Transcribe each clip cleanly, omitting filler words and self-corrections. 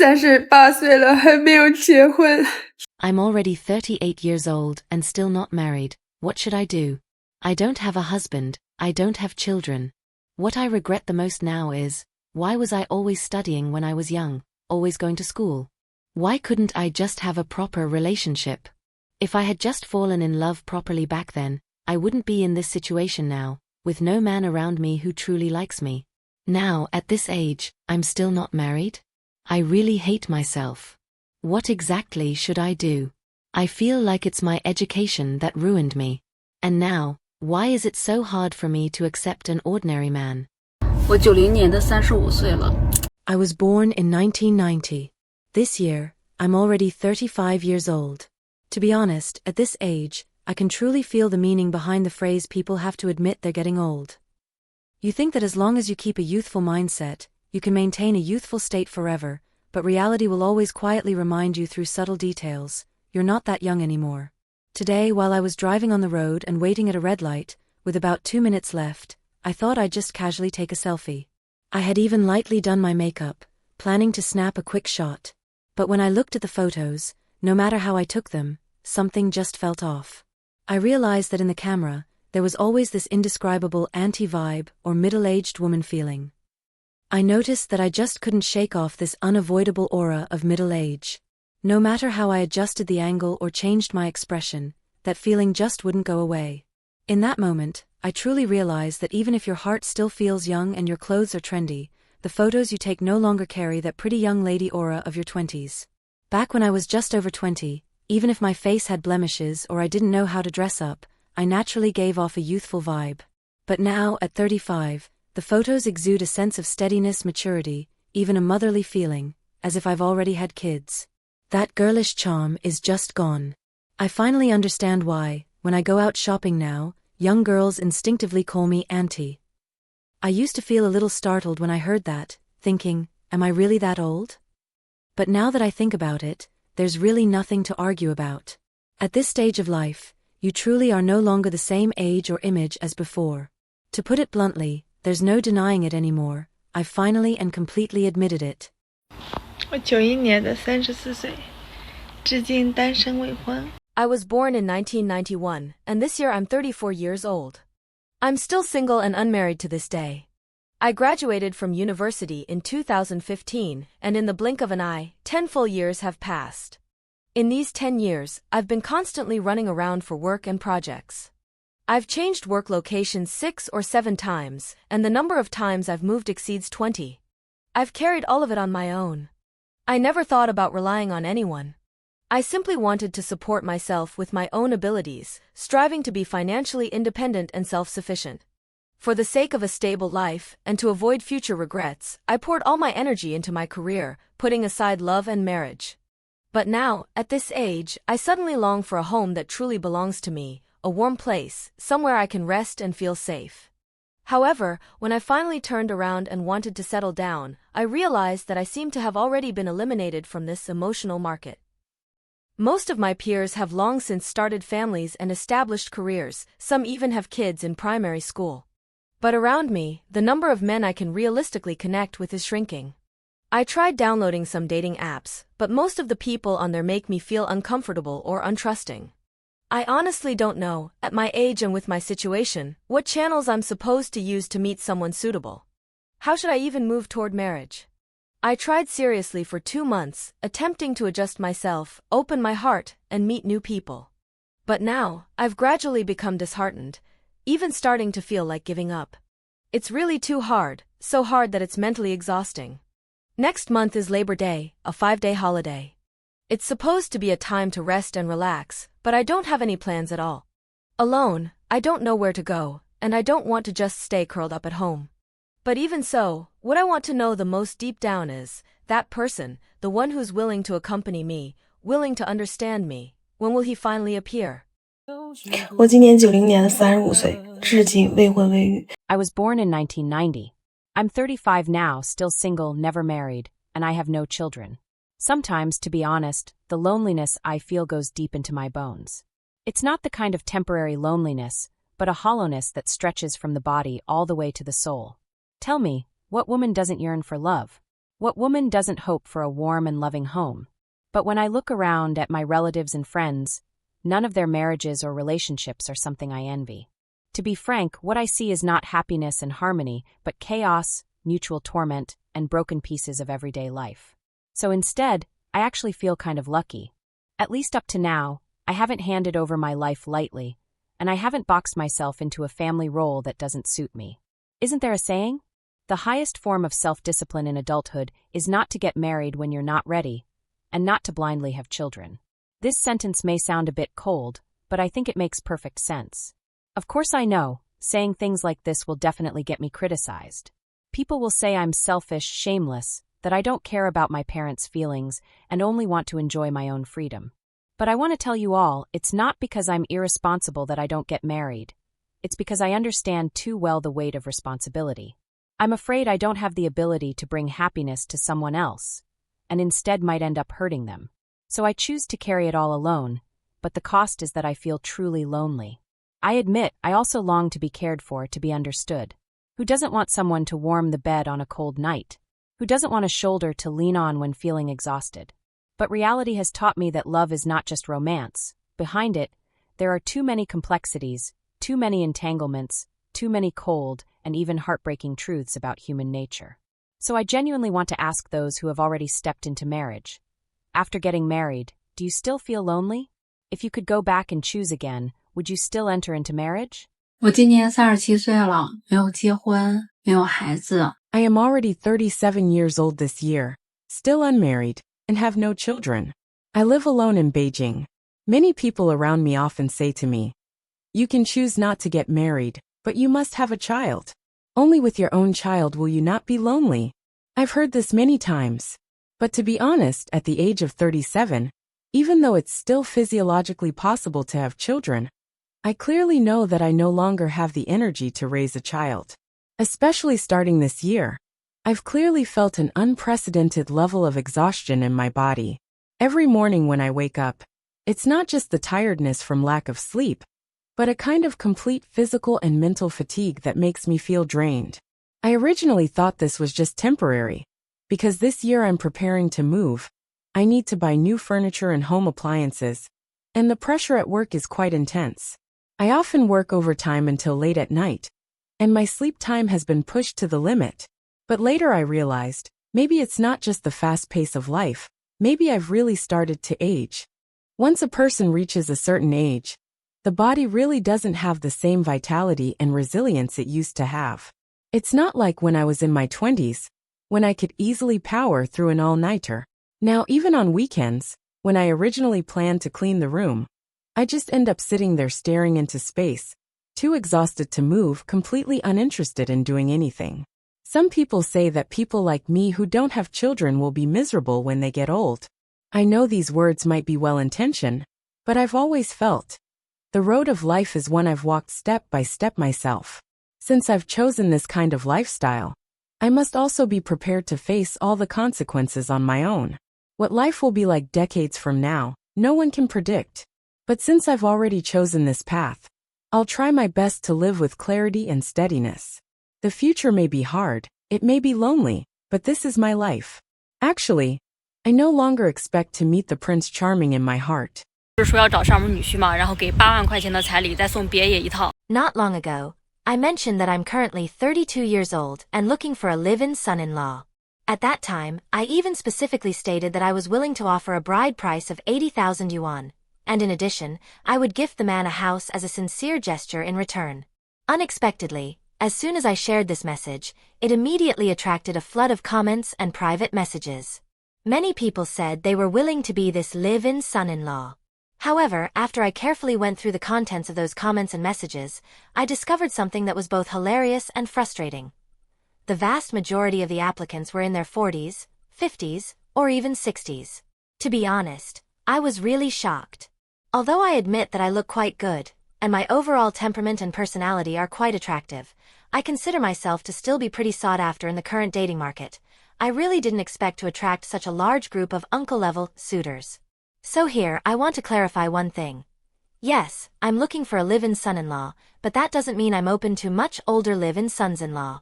38岁了，还没有结婚。I'm already 38 years old and still not married. What should I do? I don't have a husband, I don't have children. What I regret the most now is, why was I always studying when I was young, always going to school? Why couldn't I just have a proper relationship? If I had just fallen in love properly back then, I wouldn't be in this situation now, with no man around me who truly likes me. Now, at this age, I'm still not married? I really hate myself. What exactly should I do? I feel like it's my education that ruined me. And now, why is it so hard for me to accept an ordinary man? 我90年的35岁了。 I was born in 1990. This year, I'm already 35 years old. To be honest, at this age, I can truly feel the meaning behind the phrase people have to admit they're getting old. You think that as long as you keep a youthful mindset, you can maintain a youthful state forever, but reality will always quietly remind you through subtle details, you're not that young anymore. Today, while I was driving on the road and waiting at a red light, with about 2 minutes left, I thought I'd just casually take a selfie. I had even lightly done my makeup, planning to snap a quick shot. But when I looked at the photos, no matter how I took them, something just felt off. I realized that in the camera, there was always this indescribable anti-vibe or middle-aged woman feeling. I noticed that I just couldn't shake off this unavoidable aura of middle age. No matter how I adjusted the angle or changed my expression, that feeling just wouldn't go away. In that moment, I truly realized that even if your heart still feels young and your clothes are trendy, the photos you take no longer carry that pretty young lady aura of your 20s. Back when I was just over 20, even if my face had blemishes or I didn't know how to dress up, I naturally gave off a youthful vibe. But now, at 35, the photos exude a sense of steadiness, maturity, even a motherly feeling, as if I've already had kids. That girlish charm is just gone. I finally understand why, when I go out shopping now, young girls instinctively call me auntie. I used to feel a little startled when I heard that, thinking, am I really that old? But now that I think about it, there's really nothing to argue about. At this stage of life, you truly are no longer the same age or image as before. To put it bluntly, there's no denying it anymore. I've finally and completely admitted it. 我91年的34岁，至今单身未婚。 I was born in 1991, and this year I'm 34 years old. I'm still single and unmarried to this day. I graduated from university in 2015, and in the blink of an eye, 10 full years have passed. In these 10 years, I've been constantly running around for work and projects. I've changed work locations 6 or 7 times, and the number of times I've moved exceeds 20. I've carried all of it on my own. I never thought about relying on anyone. I simply wanted to support myself with my own abilities, striving to be financially independent and self-sufficient. For the sake of a stable life, and to avoid future regrets, I poured all my energy into my career, putting aside love and marriage. But now, at this age, I suddenly long for a home that truly belongs to me, a warm place, somewhere I can rest and feel safe. However, when I finally turned around and wanted to settle down, I realized that I seemed to have already been eliminated from this emotional market. Most of my peers have long since started families and established careers, some even have kids in primary school. But around me, the number of men I can realistically connect with is shrinking. I tried downloading some dating apps, but most of the people on there make me feel uncomfortable or untrusting. I honestly don't know, at my age and with my situation, what channels I'm supposed to use to meet someone suitable. How should I even move toward marriage? I tried seriously for 2 months, attempting to adjust myself, open my heart, and meet new people. But now, I've gradually become disheartened, even starting to feel like giving up. It's really too hard, so hard that it's mentally exhausting. Next month is Labor Day, a 5-day holiday. It's supposed to be a time to rest and relax, but I don't have any plans at all. Alone, I don't know where to go, and I don't want to just stay curled up at home. But even so, what I want to know the most deep down is, that person, the one who's willing to accompany me, willing to understand me, when will he finally appear? 我今年90年的35岁，至今未婚未育。 I was born in 1990. I'm 35 now, still single, never married, and I have no children. Sometimes, to be honest, the loneliness I feel goes deep into my bones. It's not the kind of temporary loneliness, but a hollowness that stretches from the body all the way to the soul. Tell me, what woman doesn't yearn for love? What woman doesn't hope for a warm and loving home? But when I look around at my relatives and friends, none of their marriages or relationships are something I envy. To be frank, what I see is not happiness and harmony, but chaos, mutual torment, and broken pieces of everyday life. So instead, I actually feel kind of lucky. At least up to now, I haven't handed over my life lightly, and I haven't boxed myself into a family role that doesn't suit me. Isn't there a saying? The highest form of self-discipline in adulthood is not to get married when you're not ready, and not to blindly have children. This sentence may sound a bit cold, but I think it makes perfect sense. Of course I know, saying things like this will definitely get me criticized. People will say I'm selfish, shameless, that I don't care about my parents' feelings and only want to enjoy my own freedom. But I want to tell you all, it's not because I'm irresponsible that I don't get married. It's because I understand too well the weight of responsibility. I'm afraid I don't have the ability to bring happiness to someone else, and instead might end up hurting them. So I choose to carry it all alone, but the cost is that I feel truly lonely. I admit I also long to be cared for, to be understood. Who doesn't want someone to warm the bed on a cold night? Who doesn't want a shoulder to lean on when feeling exhausted? But reality has taught me that love is not just romance. Behind it, there are too many complexities, too many entanglements, too many cold and even heartbreaking truths about human nature. So I genuinely want to ask those who have already stepped into marriage. After getting married, do you still feel lonely? If you could go back and choose again, would you still enter into marriage? 我今年37岁了，没有结婚，没有孩子。I am already 37 years old this year, still unmarried, and have no children. I live alone in Beijing. Many people around me often say to me, "You can choose not to get married, but you must have a child. Only with your own child will you not be lonely." I've heard this many times. But to be honest, at the age of 37, even though it's still physiologically possible to have children, I clearly know that I no longer have the energy to raise a child. Especially starting this year, I've clearly felt an unprecedented level of exhaustion in my body. Every morning when I wake up, it's not just the tiredness from lack of sleep, but a kind of complete physical and mental fatigue that makes me feel drained. I originally thought this was just temporary, because this year I'm preparing to move. I need to buy new furniture and home appliances, and the pressure at work is quite intense. I often work overtime until late at night, and my sleep time has been pushed to the limit. But later I realized, maybe it's not just the fast pace of life, maybe I've really started to age. Once a person reaches a certain age, the body really doesn't have the same vitality and resilience it used to have. It's not like when I was in my 20s, when I could easily power through an all-nighter. Now, even on weekends, when I originally planned to clean the room, I just end up sitting there staring into space, too exhausted to move, completely uninterested in doing anything. Some people say that people like me who don't have children will be miserable when they get old. I know these words might be well-intentioned, but I've always felt the road of life is one I've walked step by step myself. Since I've chosen this kind of lifestyle, I must also be prepared to face all the consequences on my own. What life will be like decades from now, no one can predict. But since I've already chosen this path, I'll try my best to live with clarity and steadiness. The future may be hard, it may be lonely, but this is my life. Actually, I no longer expect to meet the Prince Charming in my heart. 就是说要找上门女婿嘛，然后给8万块钱的彩礼，再送别野一套。 Not long ago, I mentioned that I'm currently 32 years old and looking for a live-in son-in-law. At that time, I even specifically stated that I was willing to offer a bride price of 80,000 yuan, and in addition, I would gift the man a house as a sincere gesture in return. Unexpectedly, as soon as I shared this message, it immediately attracted a flood of comments and private messages. Many people said they were willing to be this live-in son-in-law. However, after I carefully went through the contents of those comments and messages, I discovered something that was both hilarious and frustrating. The vast majority of the applicants were in their 40s, 50s, or even 60s. To be honest, I was really shocked. Although I admit that I look quite good, and my overall temperament and personality are quite attractive, I consider myself to still be pretty sought after in the current dating market. I really didn't expect to attract such a large group of uncle-level suitors. So here, I want to clarify one thing. Yes, I'm looking for a live-in son-in-law, but that doesn't mean I'm open to much older live-in sons-in-law.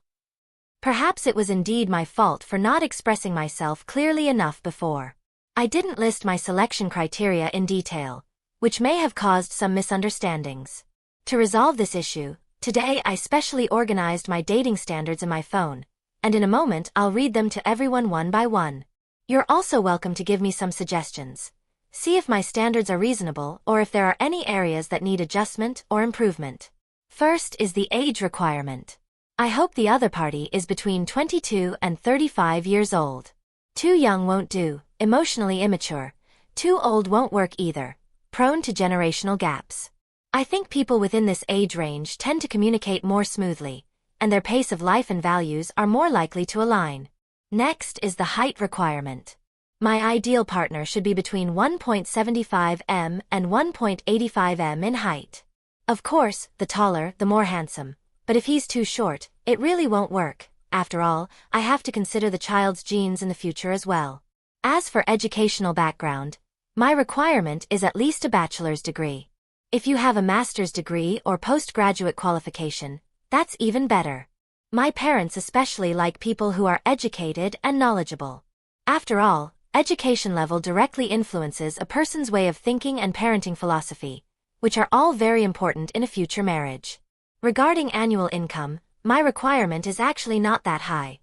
Perhaps it was indeed my fault for not expressing myself clearly enough before. I didn't list my selection criteria in detail, which may have caused some misunderstandings. To resolve this issue, today I specially organized my dating standards in my phone, and in a moment I'll read them to everyone one by one. You're also welcome to give me some suggestions. See if my standards are reasonable or if there are any areas that need adjustment or improvement. First is the age requirement. I hope the other party is between 22 and 35 years old. Too young won't do, emotionally immature. Too old won't work either, prone to generational gaps. I think people within this age range tend to communicate more smoothly, and their pace of life and values are more likely to align. Next is the height requirement. My ideal partner should be between 1.75 m and 1.85 m in height. Of course, the taller, the more handsome, but if he's too short, it really won't work. After all, I have to consider the child's genes in the future as well. As for educational background, my requirement is at least a bachelor's degree. If you have a master's degree or postgraduate qualification, that's even better. My parents especially like people who are educated and knowledgeable. After all, education level directly influences a person's way of thinking and parenting philosophy, which are all very important in a future marriage. Regarding annual income, my requirement is actually not that high.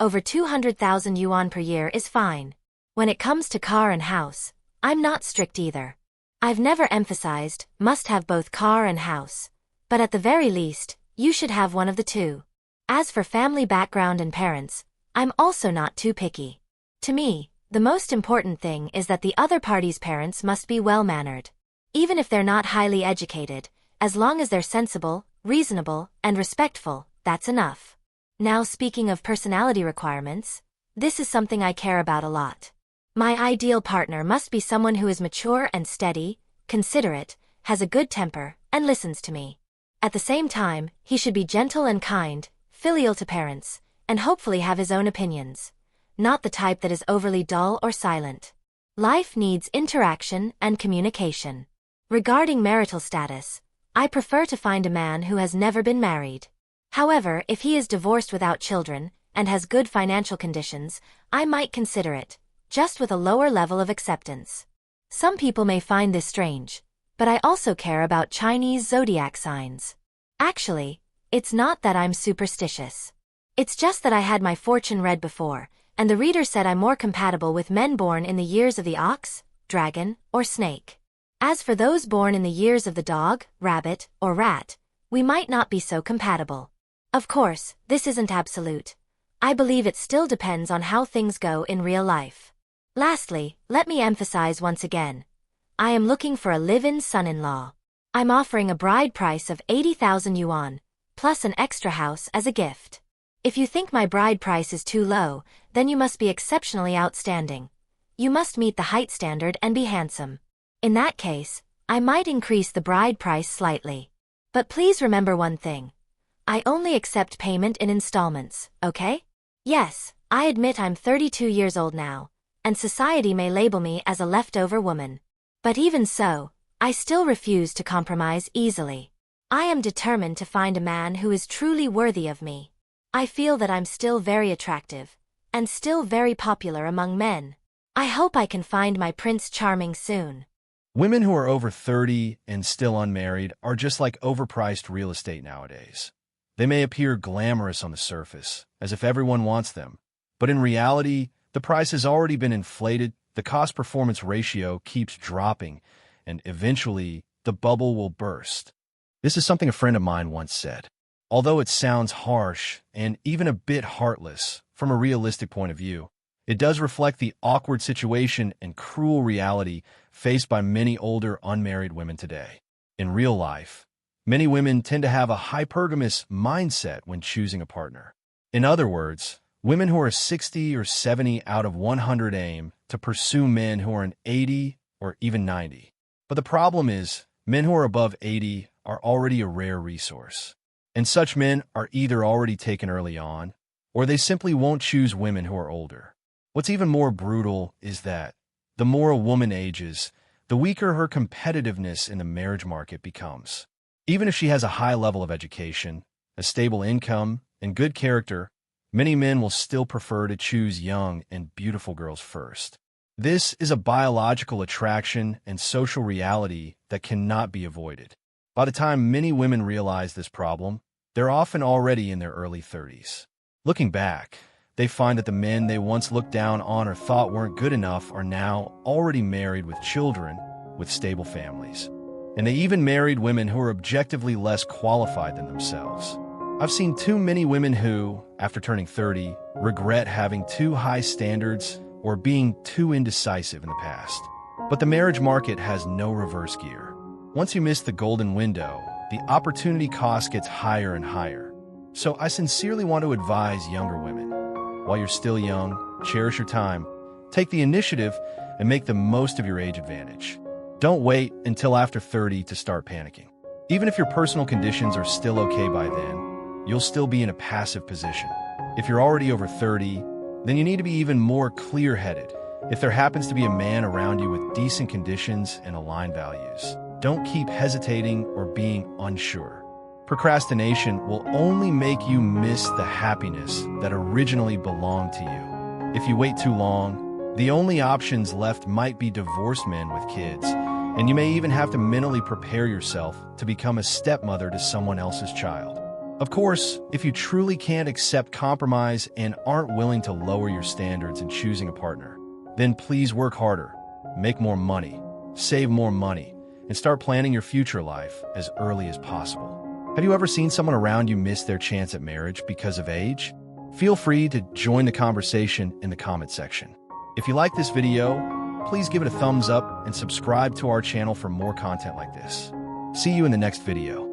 Over 200,000 yuan per year is fine. When it comes to car and house, I'm not strict either. I've never emphasized, must have both car and house. But at the very least, you should have one of the two. As for family background and parents, I'm also not too picky. To me, the most important thing is that the other party's parents must be well-mannered. Even if they're not highly educated, as long as they're sensible, reasonable, and respectful, that's enough. Now speaking of personality requirements, this is something I care about a lot. My ideal partner must be someone who is mature and steady, considerate, has a good temper, and listens to me. At the same time, he should be gentle and kind, filial to parents, and hopefully have his own opinions. Not the type that is overly dull or silent. Life needs interaction and communication. Regarding marital status, I prefer to find a man who has never been married. However, if he is divorced without children, and has good financial conditions, I might consider it, just with a lower level of acceptance. Some people may find this strange, but I also care about Chinese zodiac signs. Actually, it's not that I'm superstitious. It's just that I had my fortune read before, and the reader said I'm more compatible with men born in the years of the ox, dragon, or snake. As for those born in the years of the dog, rabbit, or rat, we might not be so compatible. Of course, this isn't absolute. I believe it still depends on how things go in real life. Lastly, let me emphasize once again. I am looking for a live-in son-in-law. I'm offering a bride price of 80,000 yuan, plus an extra house as a gift. If you think my bride price is too low, then you must be exceptionally outstanding. You must meet the height standard and be handsome. In that case, I might increase the bride price slightly. But please remember one thing. I only accept payment in installments, okay? Yes, I admit I'm 32 years old now, and society may label me as a leftover woman. But even so, I still refuse to compromise easily. I am determined to find a man who is truly worthy of me. I feel that I'm still very attractive, and still very popular among men. I hope I can find my Prince Charming soon. Women who are over 30 and still unmarried are just like overpriced real estate nowadays. They may appear glamorous on the surface, as if everyone wants them, but in reality, the price has already been inflated, the cost-performance ratio keeps dropping, and eventually, the bubble will burst. This is something a friend of mine once said. Although it sounds harsh and even a bit heartless from a realistic point of view, it does reflect the awkward situation and cruel reality faced by many older unmarried women today. In real life, many women tend to have a hypergamous mindset when choosing a partner. In other words, women who are 60 or 70 out of 100 aim to pursue men who are in 80 or even 90. But the problem is, men who are above 80 are already a rare resource. And such men are either already taken early on, or they simply won't choose women who are older. What's even more brutal is that the more a woman ages, the weaker her competitiveness in the marriage market becomes. Even if she has a high level of education, a stable income, and good character, Many men will still prefer to choose young and beautiful girls first. This is a biological attraction and social reality that cannot be avoided. By the time many women realize this problem, they're often already in their early 30s. Looking back, they find that the men they once looked down on or thought weren't good enough are now already married with children, with stable families. And they even married women who are objectively less qualified than themselves. I've seen too many women who, after turning 30, regret having too high standards or being too indecisive in the past. But the marriage market has no reverse gear. Once you miss the golden window, the opportunity cost gets higher and higher. So I sincerely want to advise younger women. While you're still young, cherish your time, take the initiative, and make the most of your age advantage. Don't wait until after 30 to start panicking. Even if your personal conditions are still okay by then, you'll still be in a passive position. If you're already over 30, then you need to be even more clear-headed. If there happens to be a man around you with decent conditions and aligned values, don't keep hesitating or being unsure. Procrastination will only make you miss the happiness that originally belonged to you. If you wait too long, the only options left might be divorced men with kids, and you may even have to mentally prepare yourself to become a stepmother to someone else's child. Of course, if you truly can't accept compromise and aren't willing to lower your standards in choosing a partner, then please work harder, make more money, save more money, and start planning your future life as early as possible. Have you ever seen someone around you miss their chance at marriage because of age? Feel free to join the conversation in the comment section. If you like this video, please give it a thumbs up and subscribe to our channel for more content like this. See you in the next video.